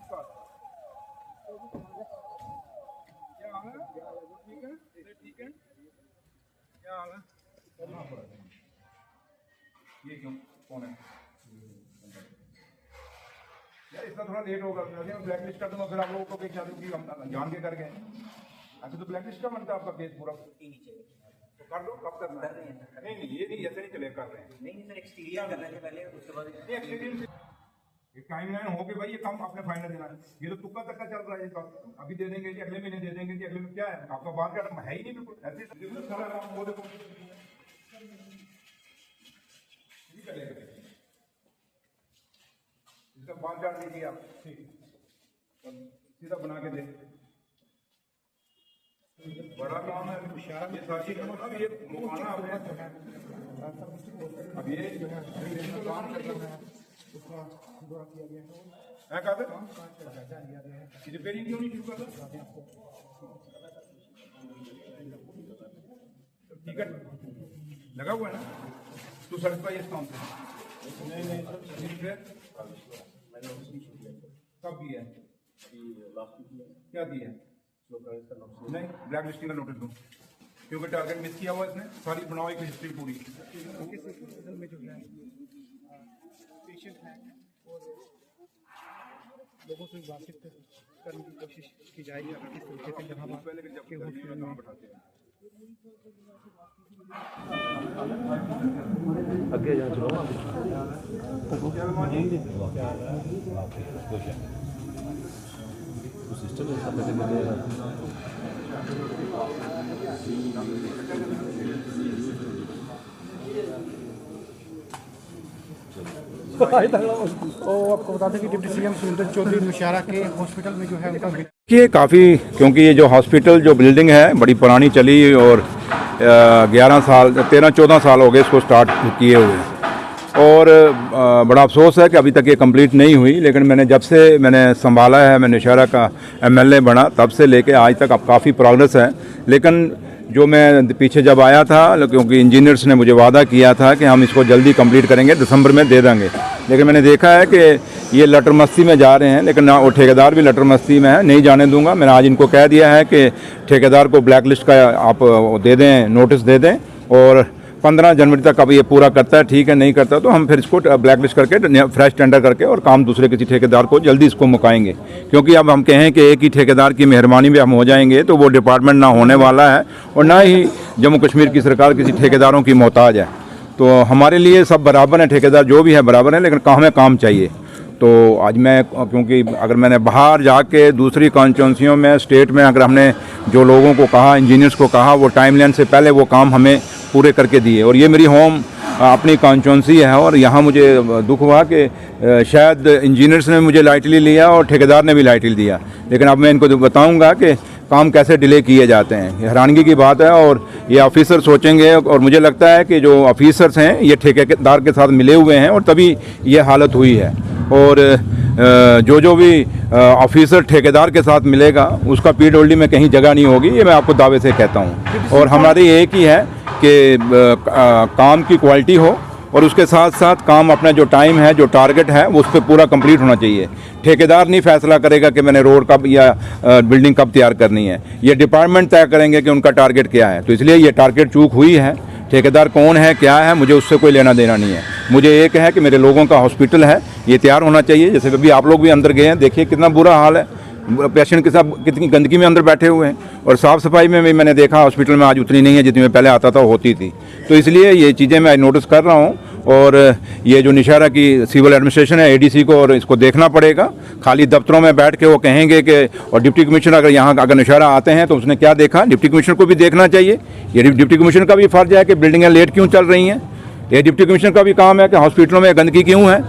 नमस्कार। क्या हाल है? ठीक है? ठीक है? क्या हाल है? ये क्यों? कौन है? यार इसका थोड़ा लेट होगा, मैं ब्लैक लिस्ट कर दूंगा, फिर आप लोगों को क्या दूँ कि हम जान के कर गए। अच्छा तो ब्लैक लिस्ट का बनता है आपका केस पूरा? तो कर दो, कब करना है? नहीं नहीं, ये नहीं, ऐसे नहीं चले, कर रहे हैं। नहीं सर, एक्सटीरियर करने से पहले उसके बाद एक्सटीरियर टाइम लाइन हो के भाई ये काम आपने फाइनल देना है। ये तो तुक्का तक का चल रहा है, ये अभी दे देंगे कि अगले महीने दे देंगे कि अगले में क्या है, आपका बात का है ही नहीं बिल्कुल। ऐसे सारा काम वो देखो चलेगा, इसका बाल काट दीजिए आप, ठीक सीधा बना के दे। बड़ा काम है, ये सारी अब ये मुकाना अब ये काम कर रहा है, रिपेयरिंग क्यों नहीं शुरू करता? टिकट लगा हुआ है ना, तू सेटिस्फाई इस काम से? नहीं कब किया है? क्या किया है? नहीं, ब्लैक लिस्टिंग का नोटिस दूँ क्योंकि टारगेट मिस किया हुआ इसने, सारी बनाओ एक हिस्ट्री पूरी। में जो है पेशेंट है और लोगों से बातचीत करने की कोशिश की जाएगी अगर किस तरीके से जहाँ बैठाते हैं आगे जा चलो सिस्टम है सब आपको बता दें कि डिप्टी सीएम सुरेंद्र चौधरी नौशहरा के हॉस्पिटल में जो है उनका ये काफ़ी, क्योंकि ये जो हॉस्पिटल जो बिल्डिंग है बड़ी पुरानी चली और 13-14 साल हो गए इसको स्टार्ट किए हुए, और बड़ा अफसोस है कि अभी तक ये कंप्लीट नहीं हुई। लेकिन मैंने जब से मैंने संभाला है, मैं नौशहरा का एमएलए बना, तब से लेके आज तक अब काफ़ी प्रोग्रेस है। लेकिन जो मैं पीछे जब आया था, क्योंकि इंजीनियर्स ने मुझे वादा किया था कि हम इसको जल्दी कंप्लीट करेंगे, दिसंबर में दे देंगे, लेकिन मैंने देखा है कि ये लटर मस्ती में जा रहे हैं, लेकिन ना वो ठेकेदार भी लटर मस्ती में है, नहीं जाने दूंगा। मैंने आज इनको कह दिया है कि ठेकेदार को ब्लैक लिस्ट का आप दे दें, नोटिस दे दें, और 15 जनवरी तक अब ये पूरा करता है, ठीक है, नहीं करता तो हम फिर इसको ब्लैक लिस्ट करके फ्रेश टेंडर करके और काम दूसरे किसी ठेकेदार को जल्दी इसको मुकाएंगे। क्योंकि अब हम कहें कि एक ही ठेकेदार की मेहरबानी में हम हो जाएंगे तो वो डिपार्टमेंट ना होने वाला है, और ना ही जम्मू कश्मीर की सरकार किसी ठेकेदारों की मोहताज है। तो हमारे लिए सब बराबर हैं, ठेकेदार जो भी है बराबर हैं, लेकिन हमें काम चाहिए। तो आज मैं, क्योंकि अगर मैंने बाहर जाके दूसरी कॉन्स्टिट्यूंसियों में, स्टेट में, अगर हमने जो लोगों को कहा, इंजीनियर्स को कहा, वो टाइमलाइन से पहले वो काम हमें पूरे करके दिए, और ये मेरी होम अपनी कॉन्स्टिट्यूंसी है, और यहाँ मुझे दुख हुआ कि शायद इंजीनियर्स ने मुझे लाइटली लिया और ठेकेदार ने भी लाइटली दिया। लेकिन अब मैं इनको बताऊँगा कि काम कैसे डिले किए जाते हैं। ये हैरानगी की बात है, और ये ऑफिसर सोचेंगे, और मुझे लगता है कि जो ऑफिसर्स हैं ये ठेकेदार के साथ मिले हुए हैं, और तभी ये हालत हुई है। और जो भी ऑफिसर ठेकेदार के साथ मिलेगा उसका पीडब्ल्यूडी में कहीं जगह नहीं होगी, ये मैं आपको दावे से कहता हूँ। और हमारी एक ही है कि काम की क्वालिटी हो, और उसके साथ साथ काम अपना जो टाइम है, जो टारगेट है, वो उस पर पूरा कंप्लीट होना चाहिए। ठेकेदार नहीं फैसला करेगा कि मैंने रोड कब या बिल्डिंग कब तैयार करनी है, ये डिपार्टमेंट तय करेंगे कि उनका टारगेट क्या है। तो इसलिए ये टारगेट चूक हुई है। ठेकेदार कौन है, क्या है, मुझे उससे कोई लेना देना नहीं है। मुझे एक है कि मेरे लोगों का हॉस्पिटल है, ये तैयार होना चाहिए। जैसे अभी आप लोग भी अंदर गए हैं, देखिए कितना बुरा हाल है, पेशेंट के साथ कितनी गंदगी में अंदर बैठे हुए हैं, और साफ़ सफाई में भी मैंने देखा हॉस्पिटल में आज उतनी नहीं है जितनी मैं पहले आता था होती थी। तो इसलिए ये चीज़ें मैं नोटिस कर रहा हूँ, और ये जो नौशहरा की सिविल एडमिनिस्ट्रेशन है, एडीसी को, और इसको देखना पड़ेगा। खाली दफ्तरों में बैठ के वो कहेंगे कि, और डिप्टी कमिश्नर अगर यहाँ अगर नौशहरा आते हैं तो उसने क्या देखा, डिप्टी कमिश्नर को भी देखना चाहिए। ये डिप्टी कमिश्नर का भी फर्ज है कि बिल्डिंगें लेट क्यों चल रही हैं। ये डिप्टी कमिश्नर का भी काम है कि हॉस्पिटलों में गंदगी क्यों है।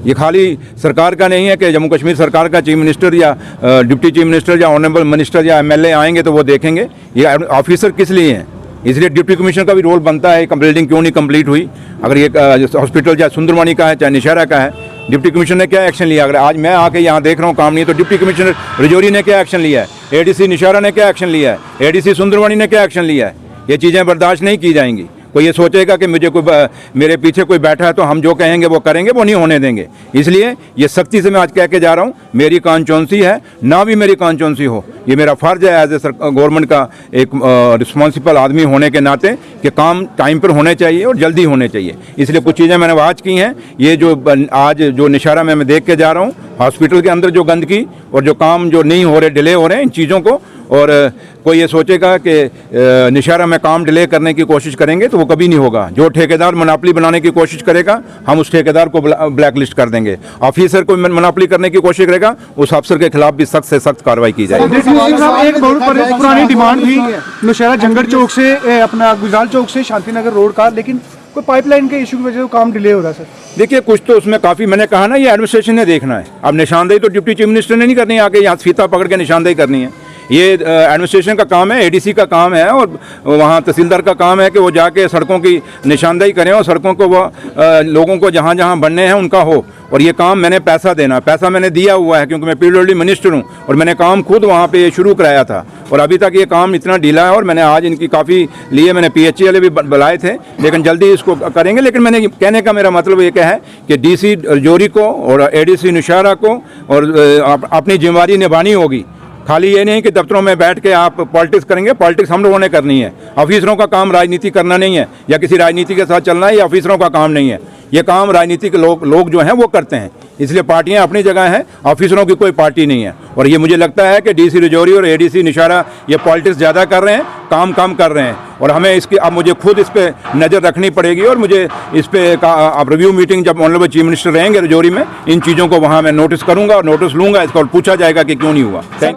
ये खाली सरकार का नहीं है कि जम्मू कश्मीर सरकार का चीफ मिनिस्टर या डिप्टी चीफ मिनिस्टर या ऑनरेबल मिनिस्टर या एमएलए आएंगे तो वो देखेंगे। ये ऑफिसर किस लिए हैं, इसलिए डिप्टी कमिश्नर का भी रोल बनता है। बिल्डिंग क्यों नहीं कंप्लीट हुई, अगर ये हॉस्पिटल चाहे सुंदरवानी का है चाहे नौशहरा का है, डिप्टी कमिश्नर ने क्या एक्शन लिया। अगर आज मैं आके यहाँ देख रहा हूँ काम नहीं, तो डिप्टी कमिश्नर रजौरी ने क्या एक्शन लिया है, एडीसी नौशहरा ने क्या एक्शन लिया है, एडीसी सुंदरवानी ने क्या एक्शन लिया है। ये चीज़ें बर्दाश्त नहीं की जाएंगी। कोई ये सोचेगा कि मुझे मेरे पीछे कोई बैठा है तो हम जो कहेंगे वो करेंगे, वो नहीं होने देंगे। इसलिए ये सख्ती से मैं आज कह के जा रहा हूँ, मेरी कॉन्स्टिट्यूंसी है ना भी मेरी कॉन्स्टिट्यूंसी हो, ये मेरा फ़र्ज़ है एज ए गवर्नमेंट का एक रिस्पॉन्सिबल आदमी होने के नाते कि काम टाइम पर होने चाहिए और जल्दी होने चाहिए। इसलिए कुछ चीज़ें मैंने आज की हैं। ये जो आज जो निशारा में मैं देख के जा रहा हूँ, हॉस्पिटल के अंदर जो गंदगी और जो काम जो नहीं हो रहे, डिले हो रहे हैं, इन चीज़ों को, और कोई ये सोचेगा कि निशारा में काम डिले करने की कोशिश करेंगे तो वो कभी नहीं होगा। जो ठेकेदार मोनोपोली बनाने की कोशिश करेगा, हम उस ठेकेदार को ब्लैक लिस्ट कर देंगे। ऑफिसर को मोनोपोली करने की कोशिश करेगा, उस अफसर के खिलाफ भी सख्त से सख्त कार्रवाई की जाएगी। एक बहुत पुरानी डिमांड थी नौशहरा जंगल चौक से अपना गुजराल चौक से शांतिनगर रोड का, लेकिन कोई पाइपलाइन के इशू की वजह से काम डिले हो रहा है सर। देखिए, कुछ तो उसमें काफ़ी, मैंने कहा ना, ये एडमिनिस्ट्रेशन ने देखना है। अब निशानदेही तो डिप्टी चीफ मिनिस्टर ने नहीं करनी है, आके यहाँ फीता पकड़ के निशानदेही करनी है। ये एडमिनिस्ट्रेशन का काम है, एडीसी का काम है, और वहाँ तहसीलदार का काम है कि वो जाके सड़कों की निशानदेही करें और सड़कों को वो लोगों को जहाँ जहाँ बनने हैं उनका हो। और ये काम मैंने पैसा देना, पैसा मैंने दिया हुआ है क्योंकि मैं पीडब्ल्यूडी मिनिस्टर हूँ, और मैंने काम खुद वहाँ पे शुरू कराया था, और अभी तक ये काम इतना ढीला है। और मैंने आज इनकी काफ़ी लिए, मैंने PHE वाले भी बुलाए थे, लेकिन जल्दी इसको करेंगे। लेकिन मैंने कहने का मेरा मतलब ये क्या है कि DC रजौरी को और ADC नौशहरा को और अपनी जिम्मेदारी निभानी होगी। खाली ये नहीं कि दफ्तरों में बैठ के आप पॉलिटिक्स करेंगे। पॉलिटिक्स हम लोगों ने करनी है। ऑफिसरों का काम राजनीति करना नहीं है या किसी राजनीति के साथ चलना है, ये ऑफिसरों का काम नहीं है। ये काम राजनीति के लोग जो हैं वो करते हैं। इसलिए पार्टियां अपनी जगह हैं, ऑफिसरों की कोई पार्टी नहीं है। और ये मुझे लगता है कि DC रजौरी और ADC नौशहरा ये पॉलिटिक्स ज़्यादा कर रहे हैं, काम कम कर रहे हैं। और हमें इसकी अब मुझे खुद इस पर नज़र रखनी पड़ेगी, और मुझे इस पर अब रिव्यू मीटिंग जब ऑनरेबल चीफ मिनिस्टर रहेंगे रजौरी में, इन चीज़ों को वहाँ मैं नोटिस करूँगा और नोटिस लूँगा इसका, और पूछा जाएगा कि क्यों नहीं हुआ।